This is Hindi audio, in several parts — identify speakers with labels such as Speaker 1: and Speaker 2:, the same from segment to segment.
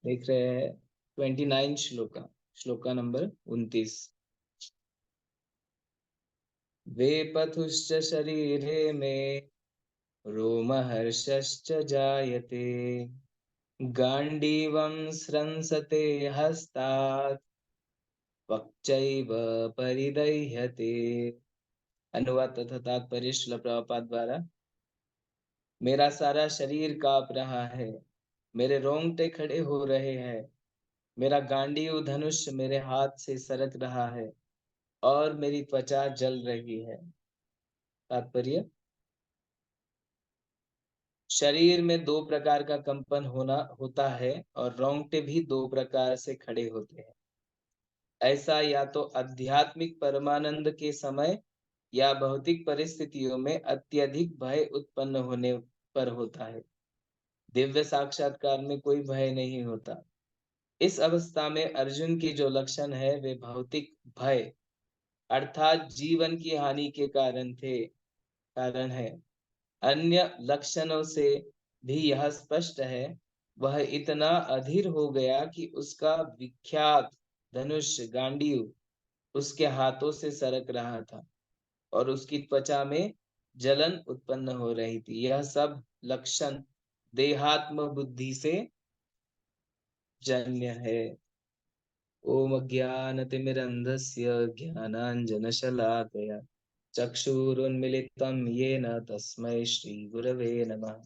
Speaker 1: देख रहे हैं 29 श्लोका नंबर 29। वेपथुश्च शरीरे मे रोमहर्षश्च जायते गांडीवं स्रंसते हस्तात् वक्चैव परिदह्यते। अनुवाद तथा तात्पर्य श्रील प्रभुपाद द्वारा। मेरा सारा शरीर कांप रहा है, मेरे रोंगटे खड़े हो रहे हैं, मेरा गांडीव धनुष मेरे हाथ से सरक रहा है और मेरी त्वचा जल रही है। तात्पर्य, शरीर में दो प्रकार का कंपन होता है और रोंगटे भी दो प्रकार से खड़े होते हैं। ऐसा या तो आध्यात्मिक परमानंद के समय या भौतिक परिस्थितियों में अत्यधिक भय उत्पन्न होने पर होता है। दिव्य साक्षात्कार में कोई भय नहीं होता। इस अवस्था में अर्जुन की जो लक्षण है वे भौतिक भय अर्थात जीवन की हानि के कारण है। अन्य लक्षणों से भी यह स्पष्ट है, वह इतना अधीर हो गया कि उसका विख्यात धनुष गांडीव उसके हाथों से सरक रहा था और उसकी त्वचा में जलन उत्पन्न हो रही थी। यह सब लक्षण देहात्म बुद्धि से जन्य है। ओम ज्ञानतिमिरन्धस्य ज्ञानाञ्जनशलाकया चक्षुरुन्मिलितं येन तस्मै श्रीगुरवे नमः।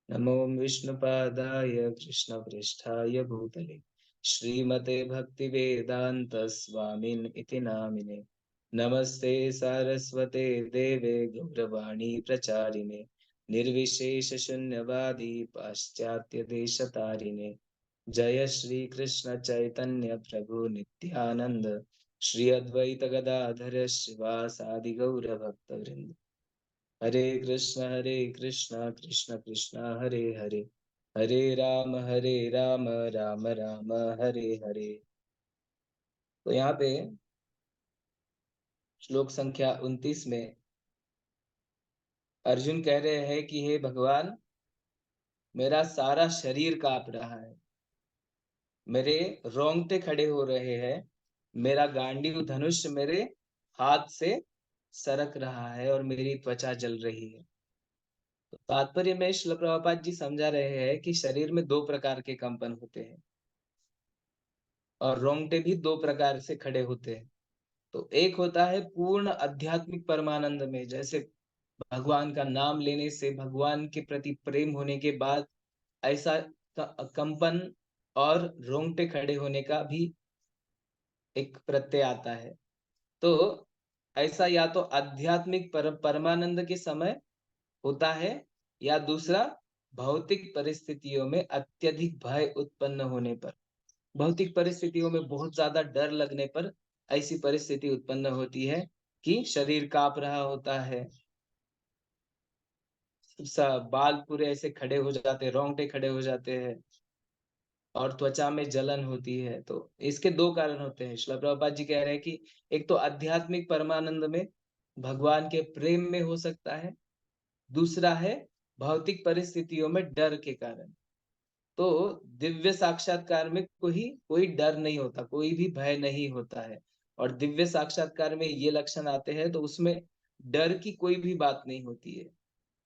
Speaker 1: नमो विष्णुपादाय कृष्णपृष्ठाय भूतले श्रीमते भक्तिवेदांत स्वामिन् इति नामिने। नमस्ते सारस्वते देवे गौरवाणी प्रचारिणे निर्विशेष शून्यवादी पाश्चात्य देशतारिणे। जय श्री कृष्ण चैतन्य प्रभु नित्यानंद श्री अद्वैत गदाधर श्रीवासादि गौर भक्त वृंद। हरे कृष्ण कृष्ण कृष्ण हरे हरे, हरे राम राम राम हरे हरे। तो यहाँ पे श्लोक संख्या 29 में अर्जुन कह रहे हैं कि हे भगवान, मेरा सारा शरीर कांप रहा है, मेरे रोंगटे खड़े हो रहे हैं, मेरा गांडीव धनुष मेरे हाथ से सरक रहा है और मेरी त्वचा जल रही है। तो तात्पर्य में श्रील प्रभुपाद जी समझा रहे हैं कि शरीर में दो प्रकार के कंपन होते हैं और रोंगटे भी दो प्रकार से खड़े होते हैं। तो एक होता है पूर्ण आध्यात्मिक परमानंद में, जैसे भगवान का नाम लेने से भगवान के प्रति प्रेम होने के बाद ऐसा कंपन और रोंगटे खड़े होने का भी एक प्रत्यय आता है। तो ऐसा या तो आध्यात्मिक परमानंद के समय होता है या दूसरा भौतिक परिस्थितियों में अत्यधिक भय उत्पन्न होने पर, भौतिक परिस्थितियों में बहुत ज्यादा डर लगने पर ऐसी परिस्थिति उत्पन्न होती है कि शरीर कांप रहा होता है, बाल पूरे ऐसे खड़े हो जाते हैं, रोंगटे खड़े हो जाते हैं और त्वचा में जलन होती है। तो इसके दो कारण होते हैं। श्रील प्रभुपाद जी कह रहे हैं कि एक तो आध्यात्मिक परमानंद में भगवान के प्रेम में हो सकता है, दूसरा है भौतिक परिस्थितियों में डर के कारण। तो दिव्य साक्षात्कार में कोई डर नहीं होता, कोई भी भय नहीं होता है। और दिव्य साक्षात्कार में ये लक्षण आते हैं तो उसमें डर की कोई भी बात नहीं होती है।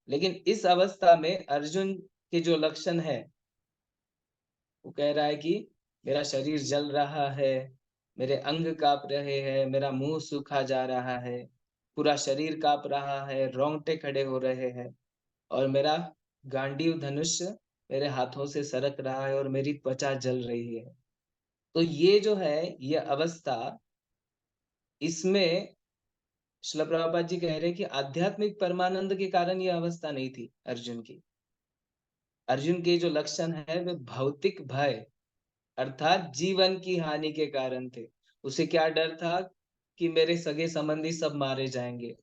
Speaker 1: लेकिन इस अवस्था में अर्जुन के जो लक्षण है, वो कह रहा है कि मेरा शरीर जल रहा है, मेरे अंग कांप रहे हैं, मेरा मुंह सूखा जा रहा है, पूरा शरीर कांप रहा है, रोंगटे खड़े हो रहे हैं और मेरा गांडीव धनुष मेरे हाथों से सरक रहा है और मेरी त्वचा जल रही है। तो ये जो है ये अवस्था, इसमें श्रील प्रभुपाद जी कह रहे हैं कि आध्यात्मिक परमानंद के कारण ये अवस्था नहीं थी अर्जुन की। अर्जुन के जो लक्षण है वे भौतिक भय अर्थात जीवन की हानि के कारण थे। उसे क्या डर था कि मेरे सगे संबंधी सब मारे जाएंगे।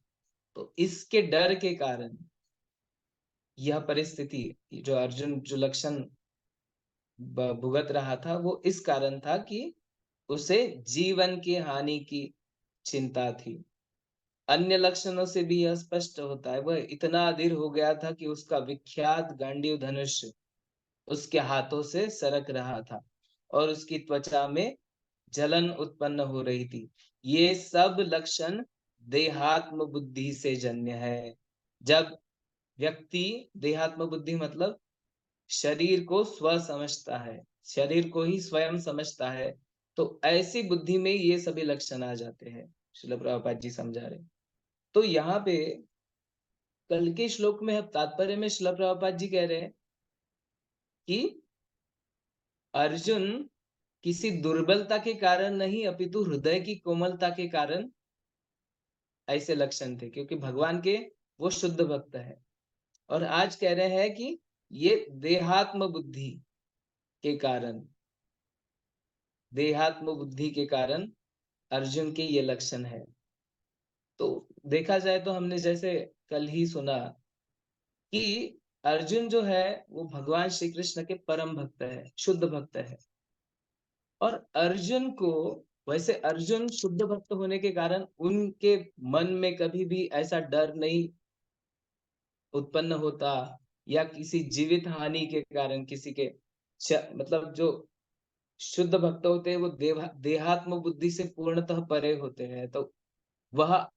Speaker 1: तो इसके डर के कारण यह परिस्थिति, जो अर्जुन जो लक्षण भुगत रहा था, वो इस कारण था कि उसे जीवन की हानि की चिंता थी। अन्य लक्षणों से भी यह स्पष्ट होता है, वह इतना अधीर हो गया था कि उसका विख्यात गांडीव धनुष उसके हाथों से सरक रहा था और उसकी त्वचा में जलन उत्पन्न हो रही थी। ये सब लक्षण देहात्म बुद्धि से जन्य है। जब व्यक्ति देहात्म बुद्धि मतलब शरीर को स्व समझता है, शरीर को ही स्वयं समझता है, तो ऐसी बुद्धि में ये सभी लक्षण आ जाते हैं। श्रील प्रभुपाद जी समझा रहे। तो यहाँ पे कल के श्लोक में अब तात्पर्य में श्रील प्रभुपाद जी कह रहे हैं कि अर्जुन किसी दुर्बलता के कारण नहीं अपितु हृदय की कोमलता के कारण ऐसे लक्षण थे, क्योंकि भगवान के वो शुद्ध भक्त है। और आज कह रहे हैं कि ये देहात्म बुद्धि के कारण, देहात्म बुद्धि के कारण अर्जुन के ये लक्षण है। तो देखा जाए तो हमने जैसे कल ही सुना कि अर्जुन जो है वो भगवान श्री कृष्ण के परम भक्त है, शुद्ध भक्त है। और अर्जुन को, वैसे अर्जुन शुद्ध भक्त होने के कारण उनके मन में कभी भी ऐसा डर नहीं उत्पन्न होता, या किसी जीवित हानि के कारण किसी के मतलब जो शुद्ध भक्त होते हैं वो देहात्म बुद्धि से पूर्णतः परे होते हैं, तो वह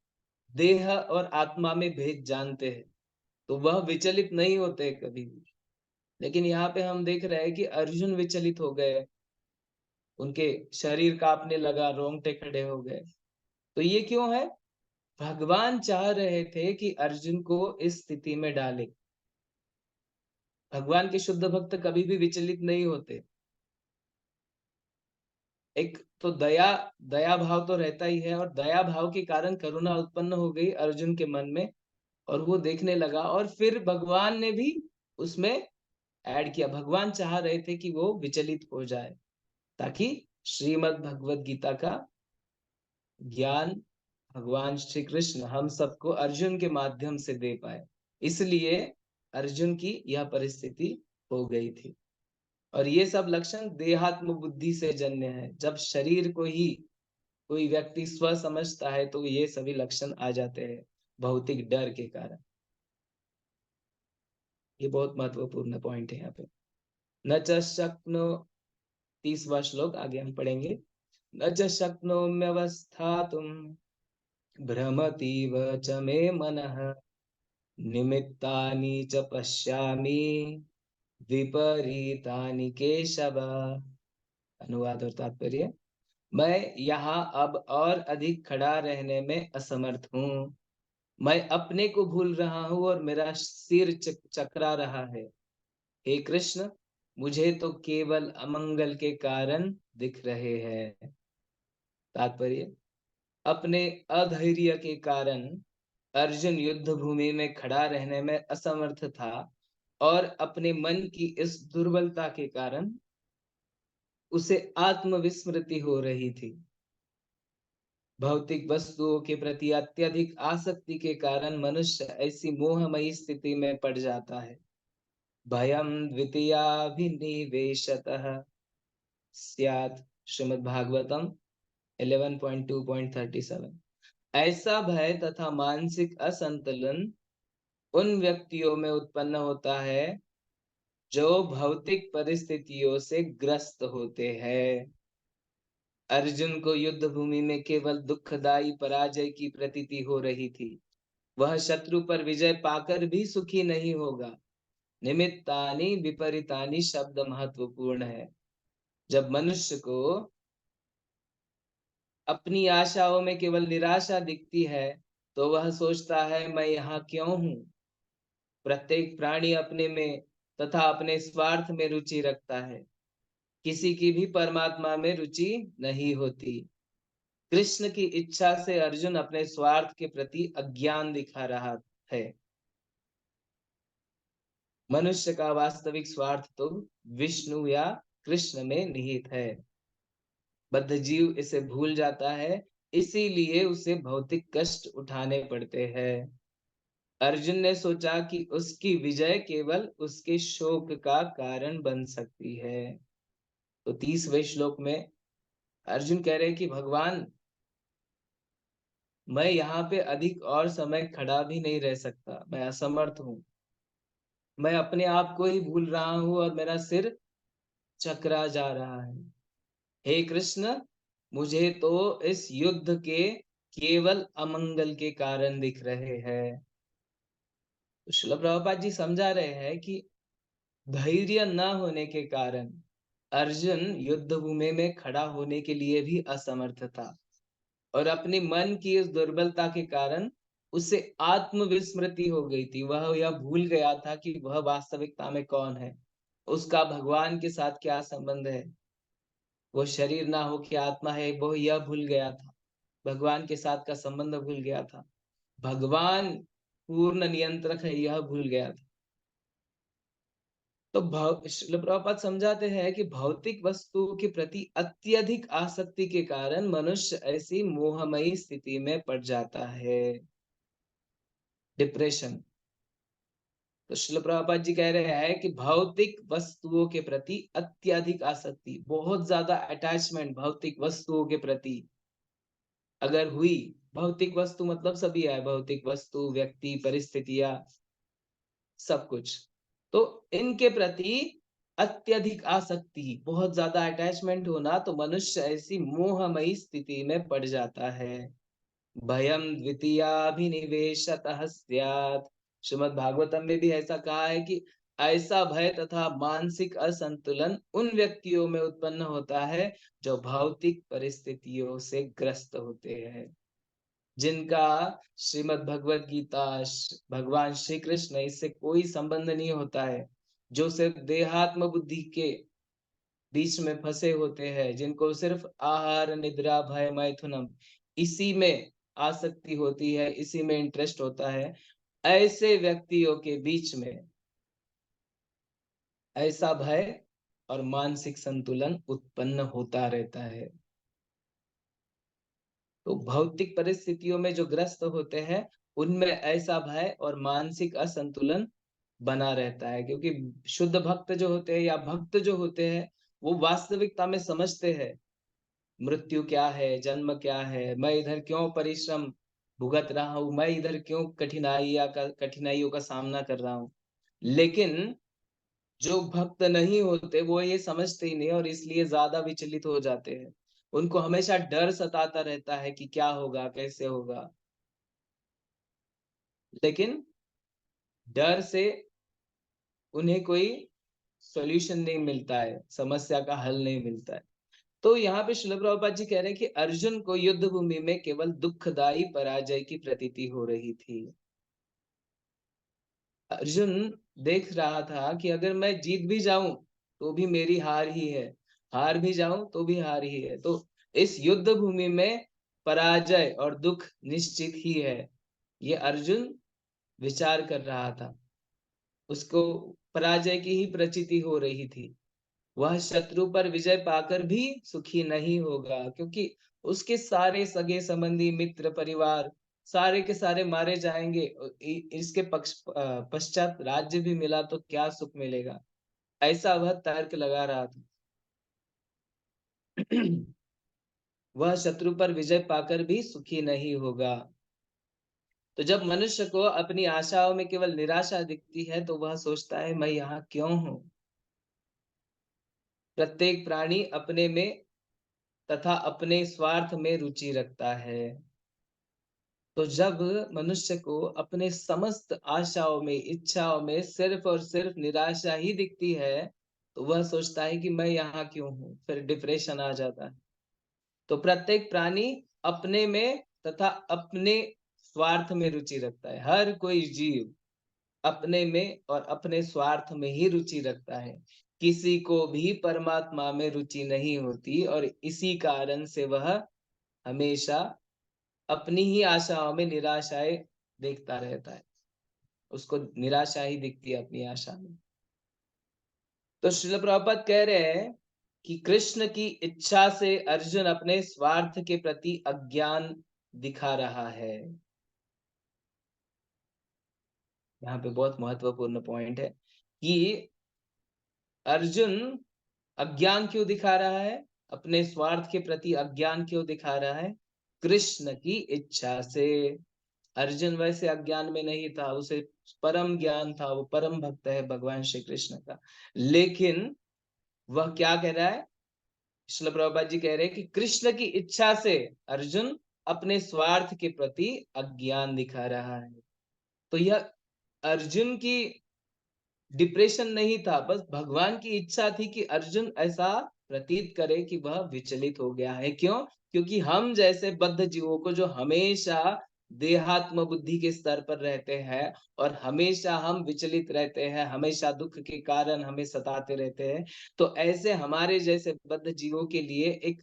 Speaker 1: देह और आत्मा में भेद जानते हैं, तो वह विचलित नहीं होते कभी भी। लेकिन यहाँ पे हम देख रहे हैं कि अर्जुन विचलित हो गए, उनके शरीर कांपने लगा, रोंगटे खड़े हो गए। तो ये क्यों है? भगवान चाह रहे थे कि अर्जुन को इस स्थिति में डाले। भगवान के शुद्ध भक्त कभी भी विचलित नहीं होते। एक तो दया, दया भाव तो रहता ही है, और दया भाव के कारण करुणा उत्पन्न हो गई अर्जुन के मन में, और वो देखने लगा, और फिर भगवान ने भी उसमें ऐड किया। भगवान चाह रहे थे कि वो विचलित हो जाए, ताकि श्रीमद् भगवत गीता का ज्ञान भगवान श्री कृष्ण हम सबको अर्जुन के माध्यम से दे पाए। इसलिए अर्जुन की यह परिस्थिति हो गई थी। और ये सब लक्षण देहात्म बुद्धि से जन्य है। जब शरीर को ही कोई व्यक्ति स्व समझता है तो ये सभी लक्षण आ जाते हैं, भौतिक डर के कारण। ये बहुत महत्वपूर्ण पॉइंट है यहाँ पे। न च शक्नो, 30वां श्लोक आगे हम पढ़ेंगे। न च शक्नोम्यवस्थातुं भ्रमतीव च मे मनः निमित्तानि च पश्यामि विपरीतानि केशव। अनुवाद और तात्पर्य। मैं यहाँ अब और अधिक खड़ा रहने में असमर्थ हूँ। मैं अपने को भूल रहा हूँ और मेरा सिर चकरा रहा है। हे कृष्ण, मुझे तो केवल अमंगल के कारण दिख रहे हैं। तात्पर्य। अपने अधैर्य के कारण अर्जुन युद्ध भूमि में खड़ा रहने में असमर्थ था, और अपने मन की इस दुर्बलता के कारण उसे आत्मविस्मृति हो रही थी। भौतिक वस्तुओं के प्रति अत्यधिक आसक्ति के कारण मनुष्य ऐसी मोहमयी स्थिति में पड़ जाता है। भयम द्वितीयाभिनिवेशतः स्यात्। श्रीमद् भागवतम 11.2.37। ऐसा भय तथा मानसिक असंतुलन उन व्यक्तियों में उत्पन्न होता है जो भौतिक परिस्थितियों से ग्रस्त होते हैं। अर्जुन को युद्ध भूमि में केवल दुखदाई पराजय की प्रतीति हो रही थी। वह शत्रु पर विजय पाकर भी सुखी नहीं होगा। निमित्तानि विपरीतानि शब्द महत्वपूर्ण है। जब मनुष्य को अपनी आशाओं में केवल निराशा दिखती है, तो वह सोचता है मैं यहाँ क्यों हूँ। प्रत्येक प्राणी अपने में तथा अपने स्वार्थ में रुचि रखता है। किसी की भी परमात्मा में रुचि नहीं होती। कृष्ण की इच्छा से अर्जुन अपने स्वार्थ के प्रति अज्ञान दिखा रहा है। मनुष्य का वास्तविक स्वार्थ तो विष्णु या कृष्ण में निहित है। बद्ध जीव इसे भूल जाता है, इसीलिए उसे भौतिक कष्ट उठाने पड़ते हैं। अर्जुन ने सोचा कि उसकी विजय केवल उसके शोक का कारण बन सकती है। तो 30वें श्लोक में अर्जुन कह रहे हैं कि भगवान, मैं यहाँ पे अधिक और समय खड़ा भी नहीं रह सकता, मैं असमर्थ हूँ। मैं अपने आप को ही भूल रहा हूँ और मेरा सिर चकरा जा रहा है। हे कृष्ण, मुझे तो इस युद्ध के केवल अमंगल के कारण दिख रहे हैं। तो श्रील प्रभुपाद जी समझा रहे हैं कि धैर्य न होने के कारण अर्जुन युद्ध भूमि में खड़ा होने के लिए भी असमर्थ था, और अपनी मन की उस दुर्बलता के कारण उसे आत्मविस्मृति हो गई थी। वह यह भूल गया था कि वह वास्तविकता में कौन है, उसका भगवान के साथ क्या संबंध है। वो शरीर ना हो कि आत्मा है, वो यह भूल गया था। भगवान के साथ का संबंध भूल गया था। भगवान पूर्ण नियंत्रक है, यह भूल गया था। तो श्रील प्रभुपाद समझाते हैं कि भौतिक वस्तुओं के प्रति अत्यधिक आसक्ति के कारण मनुष्य ऐसी मोहमयी स्थिति में पड़ जाता है, डिप्रेशन। तो श्रील प्रभुपाद जी कह रहे हैं कि भौतिक वस्तुओं के प्रति अत्यधिक आसक्ति, बहुत ज्यादा अटैचमेंट भौतिक वस्तुओं के प्रति अगर हुई, भौतिक वस्तु मतलब सभी है, भौतिक वस्तु, व्यक्ति, परिस्थितियां, सब कुछ, तो इनके प्रति अत्यधिक आसक्ति, बहुत ज्यादा अटैचमेंट होना, तो मनुष्य ऐसी मोहमयी स्थिति में पड़ जाता है। भयम द्वितीयाभिनिवेशतः स्यात्। श्रीमद् भागवतम में भी ऐसा कहा है कि ऐसा भय तथा मानसिक असंतुलन उन व्यक्तियों में उत्पन्न होता है जो भौतिक परिस्थितियों से ग्रस्त होते हैं, जिनका श्रीमद् भगवत गीता, भगवान श्री कृष्ण, इससे कोई संबंध नहीं होता है, जो सिर्फ देहात्म बुद्धि के बीच में फंसे होते हैं, जिनको सिर्फ आहार, निद्रा, भय, मैथुनम, इसी में आसक्ति होती है, इसी में इंटरेस्ट होता है, ऐसे व्यक्तियों के बीच में ऐसा भय और मानसिक संतुलन उत्पन्न होता रहता है। तो भौतिक परिस्थितियों में जो ग्रस्त होते हैं, उनमें ऐसा भय और मानसिक असंतुलन बना रहता है, क्योंकि शुद्ध भक्त जो होते हैं या भक्त जो होते हैं, वो वास्तविकता में समझते हैं मृत्यु क्या है, जन्म क्या है, मैं इधर क्यों परिश्रम भुगत रहा हूँ, मैं इधर क्यों कठिनाइयों का सामना कर रहा हूँ। लेकिन जो भक्त नहीं होते वो ये समझते ही नहीं, और इसलिए ज्यादा विचलित हो जाते हैं। उनको हमेशा डर सताता रहता है कि क्या होगा, कैसे होगा। लेकिन डर से उन्हें कोई सॉल्यूशन नहीं मिलता है, समस्या का हल नहीं मिलता है। तो यहाँ पे श्रील प्रभुपाद जी कह रहे हैं कि अर्जुन को युद्ध भूमि में केवल दुखदाई पराजय की प्रतीति हो रही थी। अर्जुन देख रहा था कि अगर मैं जीत भी जाऊं तो भी मेरी हार ही है, हार भी जाऊं तो भी हार ही है। तो इस युद्ध भूमि में पराजय और दुख निश्चित ही है, ये अर्जुन विचार कर रहा था। उसको पराजय की ही प्रतीति हो रही थी। वह शत्रु पर विजय पाकर भी सुखी नहीं होगा, क्योंकि उसके सारे सगे संबंधी, मित्र, परिवार, सारे के सारे मारे जाएंगे। इसके पश्चात राज्य भी मिला तो क्या सुख मिलेगा, ऐसा वह तर्क लगा रहा था। वह शत्रु पर विजय पाकर भी सुखी नहीं होगा। तो जब मनुष्य को अपनी आशाओं में केवल निराशा दिखती है, तो वह सोचता है मैं यहाँ क्यों हूँ। प्रत्येक प्राणी अपने में तथा अपने स्वार्थ में रुचि रखता है। तो जब मनुष्य को अपने समस्त आशाओं में, इच्छाओं में सिर्फ और सिर्फ निराशा ही दिखती है, तो वह सोचता है कि मैं यहाँ क्यों हूँ, फिर डिप्रेशन आ जाता है। तो प्रत्येक प्राणी अपने में तथा अपने स्वार्थ में रुचि रखता है। हर कोई जीव अपने में और अपने स्वार्थ में ही रुचि रखता है। किसी को भी परमात्मा में रुचि नहीं होती, और इसी कारण से वह हमेशा अपनी ही आशाओं में निराशाएं देखता रहता है। उसको निराशा ही दिखती है अपनी आशा में। तो श्रील प्रभुपाद कह रहे हैं कि कृष्ण की इच्छा से अर्जुन अपने स्वार्थ के प्रति अज्ञान दिखा रहा है। यहाँ पे बहुत महत्वपूर्ण पॉइंट है कि अर्जुन अज्ञान क्यों दिखा रहा है, अपने स्वार्थ के प्रति अज्ञान क्यों दिखा रहा है? कृष्ण की इच्छा से। अर्जुन वैसे अज्ञान में नहीं था, उसे परम ज्ञान था, वो परम भक्त है भगवान श्री कृष्ण का। लेकिन वह क्या कह रहा है, श्रील प्रभुपाद जी कह रहे हैं कि कृष्ण की इच्छा से अर्जुन अपने स्वार्थ के प्रति अज्ञान दिखा रहा है। तो यह अर्जुन की डिप्रेशन नहीं था, बस भगवान की इच्छा थी कि अर्जुन ऐसा प्रतीत करे कि वह विचलित हो गया है। क्यों? क्योंकि हम जैसे बद्ध जीवों को, जो हमेशा देहात्म बुद्धि के स्तर पर रहते हैं और हमेशा हम विचलित रहते हैं, हमेशा दुख के कारण हमें सताते रहते हैं, तो ऐसे हमारे जैसे बद्ध जीवों के लिए एक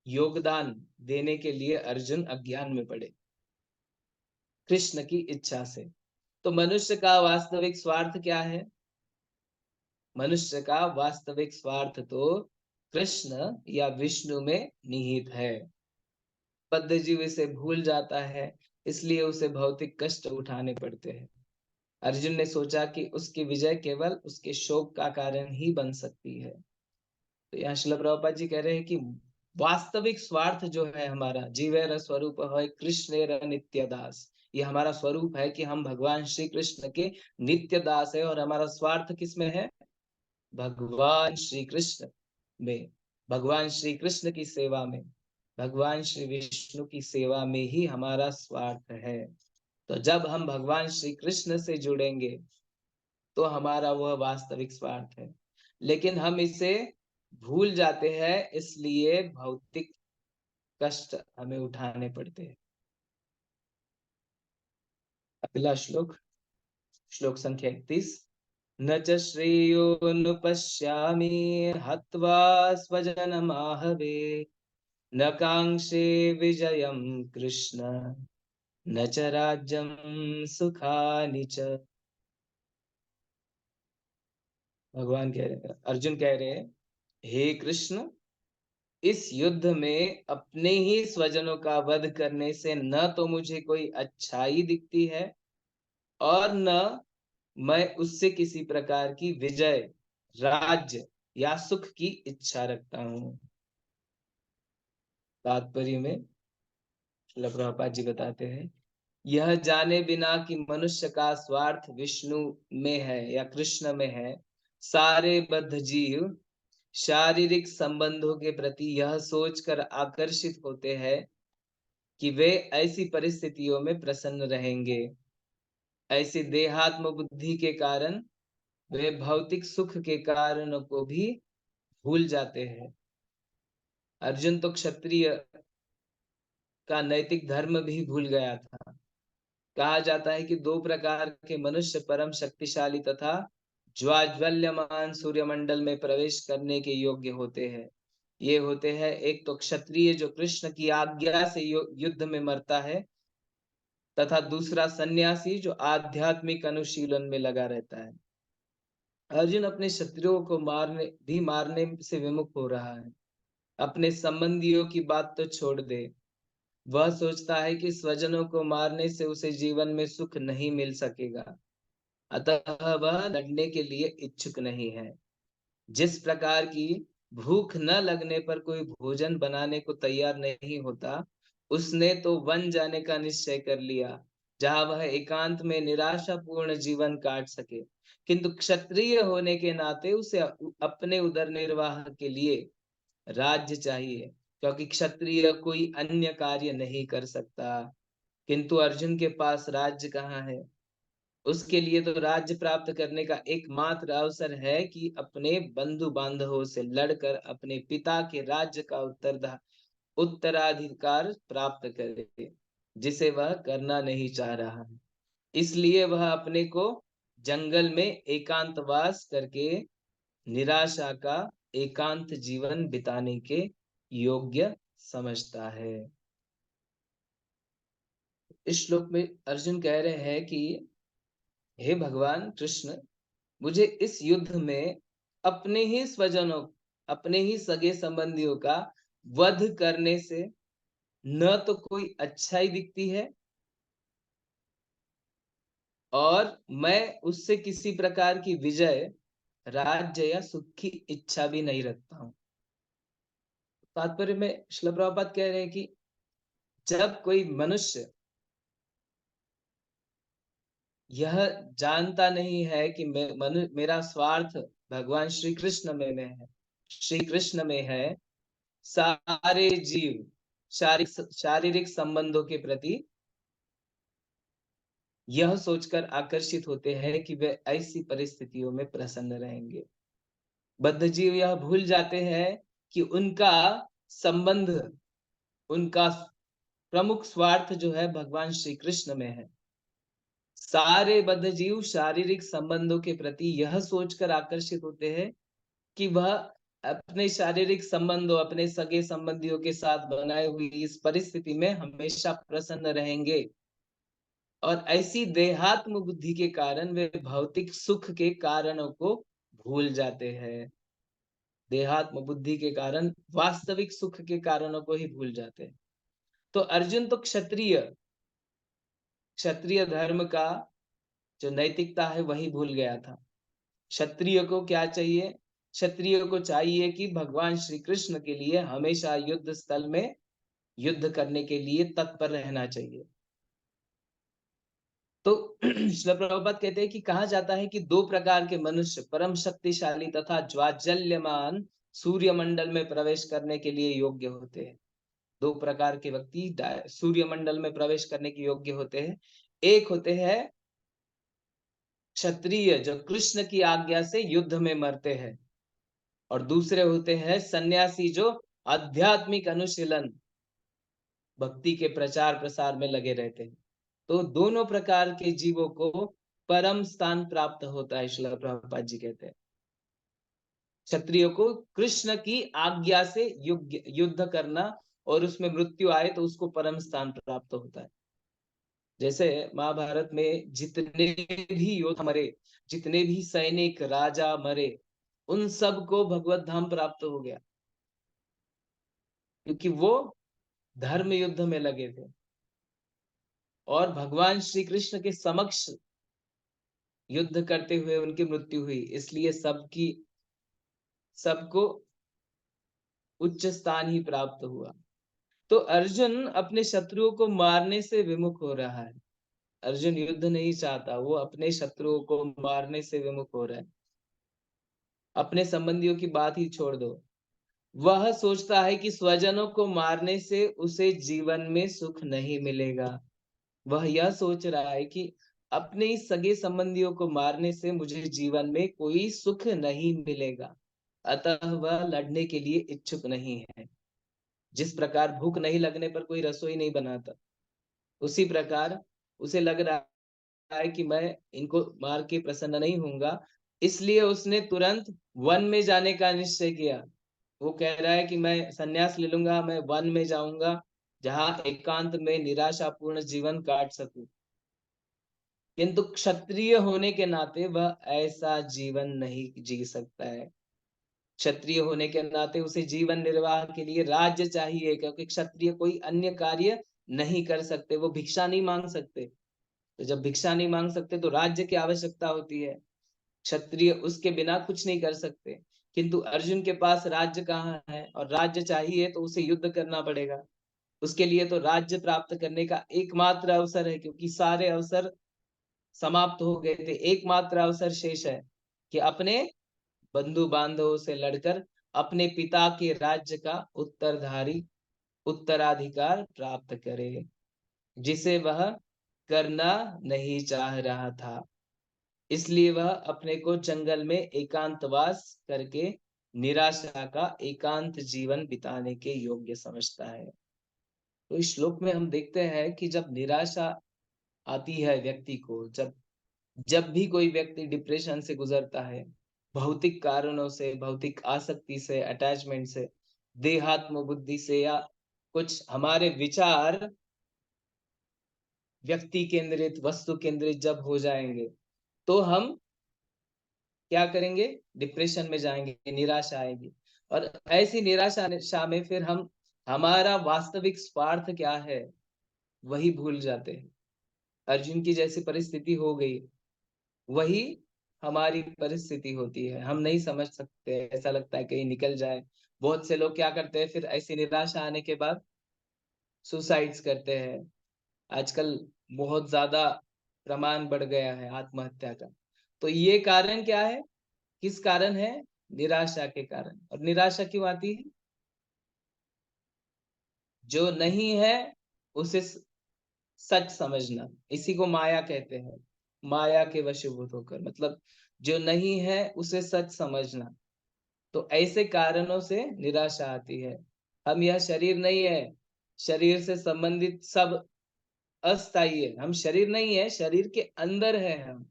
Speaker 1: योगदान देने के लिए अर्जुन अज्ञान में पड़े कृष्ण की इच्छा से। तो मनुष्य का वास्तविक स्वार्थ क्या है? मनुष्य का वास्तविक स्वार्थ तो कृष्ण या विष्णु में निहित है। बद्ध जीव इसे भूल जाता है, इसलिए उसे भौतिक कष्ट उठाने पड़ते हैं। अर्जुन ने सोचा कि उसकी विजय केवल उसके शोक का कारण ही बन सकती है। तो यहाँ श्रील प्रभुपाद जी कह रहे हैं कि वास्तविक स्वार्थ जो है हमारा, जीवेर स्वरूप है कृष्णेर नित्य दास, ये हमारा स्वरूप है कि हम भगवान श्री कृष्ण के नित्य दास है। और हमारा स्वार्थ किसमें है? भगवान श्री कृष्ण में, भगवान श्री कृष्ण की सेवा में, भगवान श्री विष्णु की सेवा में ही हमारा स्वार्थ है। तो जब हम भगवान श्री कृष्ण से जुड़ेंगे तो हमारा वह वास्तविक स्वार्थ है। लेकिन हम इसे भूल जाते हैं, इसलिए भौतिक कष्ट हमें उठाने पड़ते हैं। अगला श्लोक, श्लोक संख्या 31। न च श्रेयोनुपश्यामि हत्वा स्वजनमाहवे, न कांक्षे विजयं कृष्ण, न च राज्यं सुखानि च। भगवान कह रहे हैं, अर्जुन कह रहे हैं, हे कृष्ण, इस युद्ध में अपने ही स्वजनों का वध करने से न तो मुझे कोई अच्छाई दिखती है और न मैं उससे किसी प्रकार की विजय, राज्य या सुख की इच्छा रखता हूँ। तात्पर्य में श्रील प्रभुपाद जी बताते हैं, यह जाने बिना कि मनुष्य का स्वार्थ विष्णु में है या कृष्ण में है, सारे बद्ध जीव शारीरिक संबंधों के प्रति यह सोचकर आकर्षित होते हैं कि वे ऐसी परिस्थितियों में प्रसन्न रहेंगे। ऐसी देहात्म बुद्धि के कारण वे भौतिक सुख के कारणों को भी भूल जाते हैं। अर्जुन तो क्षत्रिय का नैतिक धर्म भी भूल गया था। कहा जाता है कि दो प्रकार के मनुष्य परम शक्तिशाली तथा ज्वाज्वल्यमान सूर्यमंडल में प्रवेश करने के योग्य होते हैं। ये होते हैं, एक तो क्षत्रिय जो कृष्ण की आज्ञा से युद्ध में मरता है, तथा दूसरा सन्यासी जो आध्यात्मिक अनुशीलन में लगा रहता है। अर्जुन अपने शत्रुओं को मारने से विमुख हो रहा है। अपने संबंधियों की बात तो छोड़ दे, वह सोचता है कि स्वजनों को मारने से उसे जीवन में सुख नहीं मिल सकेगा, अतः वह लड़ने के लिए इच्छुक नहीं है। जिस प्रकार की भूख न लगने पर कोई भोजन बनाने को तैयार नहीं होता, उसने तो वन जाने का निश्चय कर लिया, जहां वह एकांत में निराशापूर्ण जीवन काट सके। किंतु क्षत्रिय होने के नाते उसे अपने उदर निर्वाह के लिए राज्य चाहिए, क्योंकि क्षत्रिय कोई अन्य कार्य नहीं कर सकता। किंतु अर्जुन के पास राज्य कहाँ है? उसके लिए तो राज्य प्राप्त करने का एकमात्र अवसर है कि अपने बंधु बांधवों से लड़कर अपने पिता के राज्य का उत्तराधिकार प्राप्त करे, जिसे वह करना नहीं चाह रहा है। इसलिए वह अपने को जंगल में एकांतवास करके निराशा का एकांत जीवन बिताने के योग्य समझता है। इस श्लोक में अर्जुन कह रहे हैं कि हे भगवान कृष्ण, मुझे इस युद्ध में अपने ही स्वजनों, अपने ही सगे संबंधियों का वध करने से न तो कोई अच्छाई दिखती है और मैं उससे किसी प्रकार की विजय, राज्य या सुख की इच्छा भी नहीं रखता हूँ। तात्पर्य में श्रील प्रभुपाद कह रहे हैं कि जब कोई मनुष्य यह जानता नहीं है कि मेरा स्वार्थ भगवान श्री कृष्ण में है, श्री कृष्ण में है। सारे जीव शारीरिक संबंधों के प्रति यह सोचकर आकर्षित होते हैं कि वे ऐसी परिस्थितियों में प्रसन्न रहेंगे। बद्ध जीव यह भूल जाते हैं कि उनका संबंध, उनका प्रमुख स्वार्थ जो है भगवान श्री कृष्ण में है। सारे बद्ध जीव शारीरिक संबंधों के प्रति यह सोचकर आकर्षित होते हैं कि वह अपने शारीरिक संबंधों, अपने सगे संबंधियों के साथ बनाए हुई इस परिस्थिति में हमेशा प्रसन्न रहेंगे। और ऐसी देहात्म बुद्धि के कारण वे भौतिक सुख के कारणों को भूल जाते हैं। देहात्म बुद्धि के कारण वास्तविक सुख के कारणों को ही भूल जाते हैं। तो अर्जुन तो क्षत्रिय क्षत्रिय धर्म का जो नैतिकता है वही भूल गया था। क्षत्रिय को क्या चाहिए? क्षत्रिय को चाहिए कि भगवान श्री कृष्ण के लिए हमेशा युद्ध स्थल में युद्ध करने के लिए तत्पर रहना चाहिए। तो श्रील प्रभुपाद कहते हैं कि कहा जाता है कि दो प्रकार के मनुष्य परम शक्तिशाली तथा ज्वाज्वल्यमान सूर्य मंडल में प्रवेश करने के लिए योग्य होते हैं। दो प्रकार के व्यक्ति सूर्य मंडल में प्रवेश करने के योग्य होते हैं। एक होते हैं क्षत्रिय जो कृष्ण की आज्ञा से युद्ध में मरते हैं, और दूसरे होते हैं सन्यासी जो आध्यात्मिक अनुशीलन, भक्ति के प्रचार प्रसार में लगे रहते हैं। तो दोनों प्रकार के जीवों को परम स्थान प्राप्त होता है। श्रील प्रभुपाद जी कहते हैं क्षत्रियो को कृष्ण की आज्ञा से युद्ध करना, और उसमें मृत्यु आए तो उसको परम स्थान प्राप्त होता है। जैसे महाभारत में जितने भी योद्धा मरे, जितने भी सैनिक राजा मरे, उन सब को भगवत धाम प्राप्त हो गया, क्योंकि वो धर्म युद्ध में लगे थे और भगवान श्री कृष्ण के समक्ष युद्ध करते हुए उनकी मृत्यु हुई। इसलिए सबको उच्च स्थान ही प्राप्त हुआ। तो अर्जुन अपने शत्रुओं को मारने से विमुख हो रहा है। अर्जुन युद्ध नहीं चाहता, वो अपने शत्रुओं को मारने से विमुख हो रहा है। अपने संबंधियों की बात ही छोड़ दो, वह सोचता है कि स्वजनों को मारने से उसे जीवन में सुख नहीं मिलेगा। वह यह सोच रहा है कि अपने इस सगे संबंधियों को मारने से मुझे जीवन में कोई सुख नहीं मिलेगा, अतः वह लड़ने के लिए इच्छुक नहीं है। जिस प्रकार भूख नहीं लगने पर कोई रसोई नहीं बनाता, उसी प्रकार उसे लग रहा है कि मैं इनको मार के प्रसन्न नहीं होऊंगा, इसलिए उसने तुरंत वन में जाने का निश्चय किया। वो कह रहा है कि मैं संन्यास ले लूंगा, मैं वन में जाऊंगा जहां एकांत में निराशापूर्ण जीवन काट सकूं। किंतु क्षत्रिय होने के नाते वह ऐसा जीवन नहीं जी सकता है। क्षत्रिय होने के नाते उसे जीवन निर्वाह के लिए राज्य चाहिए, क्योंकि क्षत्रिय कोई अन्य कार्य नहीं कर सकते, वो भिक्षा नहीं मांग सकते। तो जब भिक्षा नहीं मांग सकते तो राज्य की आवश्यकता होती है। क्षत्रिय उसके बिना कुछ नहीं कर सकते। किंतु अर्जुन के पास राज्य कहाँ है, और राज्य चाहिए तो उसे युद्ध करना पड़ेगा। उसके लिए तो राज्य प्राप्त करने का एकमात्र अवसर है, क्योंकि सारे अवसर समाप्त हो गए थे। एकमात्र अवसर शेष है कि अपने बंधु बांधवों से लड़कर अपने पिता के राज्य का उत्तराधिकार प्राप्त करे, जिसे वह करना नहीं चाह रहा था। इसलिए वह अपने को जंगल में एकांतवास करके निराशा का एकांत जीवन बिताने के योग्य समझता है। तो इस श्लोक में हम देखते हैं कि जब निराशा आती है व्यक्ति को, जब जब भी कोई व्यक्ति डिप्रेशन से गुजरता है, भौतिक कारणों से, भौतिक आसक्ति से, अटैचमेंट से, देहात्म बुद्धि से, या कुछ हमारे विचार व्यक्ति केंद्रित, वस्तु केंद्रित जब हो जाएंगे, तो हम क्या करेंगे? डिप्रेशन में जाएंगे, निराशा आएगी। और ऐसी निराशा में फिर हम हमारा वास्तविक स्वार्थ क्या है वही भूल जाते हैं। अर्जुन की जैसी परिस्थिति हो गई, वही हमारी परिस्थिति होती है। हम नहीं समझ सकते, ऐसा लगता है कहीं निकल जाए। बहुत से लोग क्या करते हैं, फिर ऐसी निराशा आने के बाद सुसाइड्स करते हैं। आजकल बहुत ज्यादा प्रमाण बढ़ गया है आत्महत्या का। तो ये कारण क्या है? किस कारण है? निराशा के कारण। और निराशा क्यों आती है? जो नहीं है उसे सच समझना, इसी को माया कहते हैं। माया के वशीभूत होकर, मतलब जो नहीं है उसे सच समझना। तो ऐसे कारणों से निराशा आती है। हम यह शरीर नहीं है, शरीर से संबंधित सब अस्थाई है। हम शरीर नहीं है, शरीर के अंदर है हम।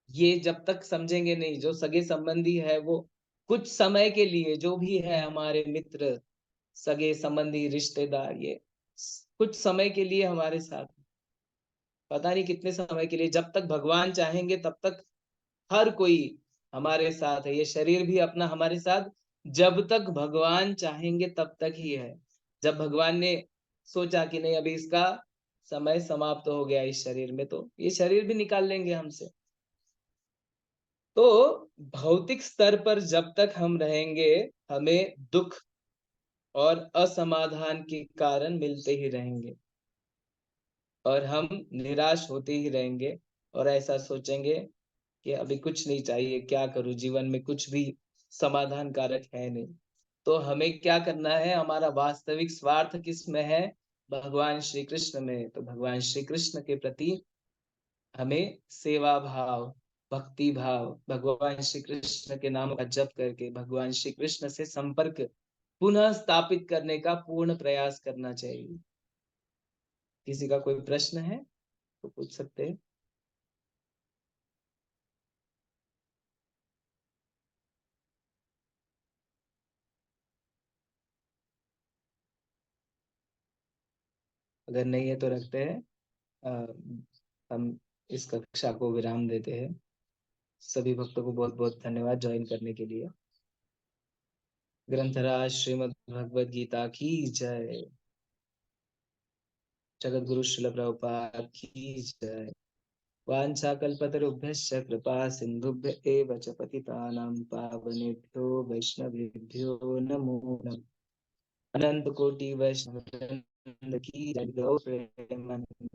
Speaker 1: ये जब तक समझेंगे नहीं, जो सगे संबंधी है वो कुछ समय के लिए, जो भी है हमारे मित्र, सगे संबंधी, रिश्तेदार, ये कुछ समय के लिए हमारे साथ, पता नहीं कितने समय के लिए, जब तक भगवान चाहेंगे तब तक हर कोई हमारे साथ है। ये शरीर भी अपना हमारे साथ जब तक भगवान चाहेंगे तब तक ही है। जब भगवान ने सोचा कि नहीं, अभी इसका समय समाप्त हो गया इस शरीर में, तो ये शरीर भी निकाल लेंगे हमसे। तो भौतिक स्तर पर जब तक हम रहेंगे, हमें दुख और असमाधान के कारण मिलते ही रहेंगे, और हम निराश होते ही रहेंगे, और ऐसा सोचेंगे कि अभी कुछ नहीं चाहिए, क्या करूं, जीवन में कुछ भी समाधान कारक है नहीं। तो हमें क्या करना है? हमारा वास्तविक स्वार्थ किस में है? भगवान श्री कृष्ण में। तो भगवान श्री कृष्ण के प्रति हमें सेवा भाव, भक्ति भाव, भगवान श्री कृष्ण के नाम का जप करके भगवान श्री कृष्ण से संपर्क पुनः स्थापित करने का पूर्ण प्रयास करना चाहिए। किसी का कोई प्रश्न है तो पूछ सकते हैं। अगर नहीं है तो रखते हैं। हम इस कक्षा को विराम देते हैं। सभी भक्तों को बहुत बहुत धन्यवाद ज्वाइन करने के लिए। ग्रंथराज श्रीमद् भगवद गीता की जय। जगत गुरु श्रील प्रभुपाद की जय। वाञ्छाकल्पतरुभ्यश्च कृपा सिन्धुभ्य एव च पतितानां पावनेभ्यो वैष्णवेभ्यो नमो नमः। अनंत कोटि वैष्णव वृंद की जय। गौ प्रेमानंद